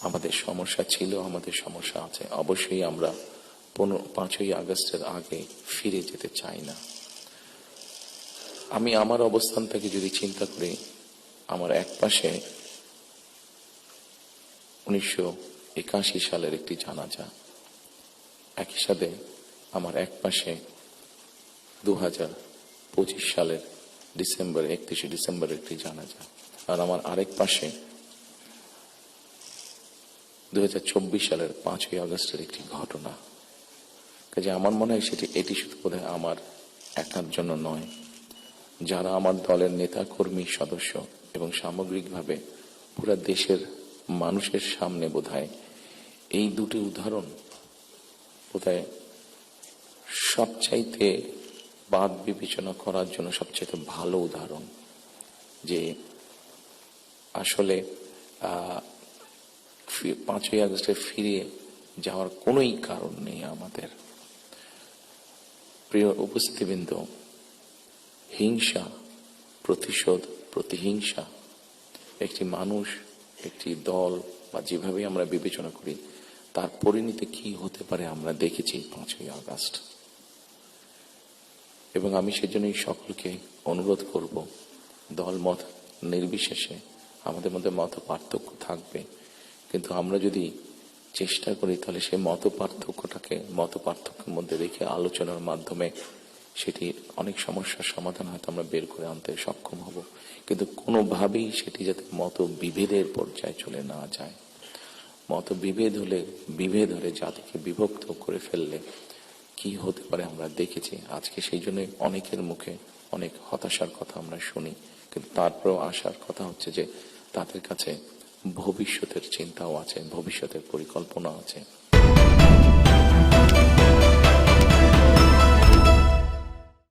আমাদের সমস্যা ছিল, আমাদের সমস্যা আছে। অবশ্যই আমরা 5ই আগস্টের আগে ফিরে যেতে চাই না। আমি আমার অবস্থান থেকে যদি চিন্তা করি, আমার এক পাশে 1981 সালের একটি জানাজা, একই সাথে আমার এক পাশে 2025 সালের 31 ডিসেম্বরের একটি জানাজা, আর আমার আরেক পাশে 2024 সালের 5ই আগস্টের একটি ঘটনা। কাজে আমার মনে হয় এটি শুধু বোধহয় আমার একার জন্য নয়, যারা আমার দলের নেতা কর্মী সদস্য এবং সামগ্রিকভাবে পুরা দেশের মানুষের সামনে বোধহয় এই দুটি উদাহরণ বোধহয় সবচাইতে বাদ বিবেচনা করার জন্য সবচাইতে ভালো উদাহরণ, যে আসলে 5ই আগস্টে ফিরে যাওয়ার কোনোই কারণ নেই আমাদের। প্রিয় উপস্থিতিবৃন্দ, হিংসা, প্রতিশোধ, প্রতিহিংসা একটি মানুষ, একটি দল বা যেভাবে আমরা বিবেচনা করি তার পরিণতি কি হতে পারে আমরা দেখেছি 5ই আগস্ট। এবং আমি সেজন্যই সকলকে অনুরোধ করব, দল মত নির্বিশেষে আমাদের মধ্যে মত পার্থক্য থাকবে, কিন্তু আমরা যদি চেষ্টা করি তাহলে সেই মত পার্থক্যের মধ্যে রেখে আলোচনার মাধ্যমে সেটি অনেক সমস্যার সমাধান হয়তো আমরা বের করে আনতে সক্ষম হব। কিন্তু কোনোভাবেই সেটি যাতে মত বিভেদের পর্যায়ে চলে না যায়। মত বিভেদ হলে জাতিকে বিভক্ত করে ফেললে কি হতে পারে আমরা দেখেছি। আজকে সেই জন্য অনেকের মুখে অনেক হতাশার কথা আমরা শুনি, কিন্তু তারপরেও আসার কথা হচ্ছে যে তাদের কাছে ভবিষ্যতের চিন্তাও আছে, ভবিষ্যতের পরিকল্পনা আছে।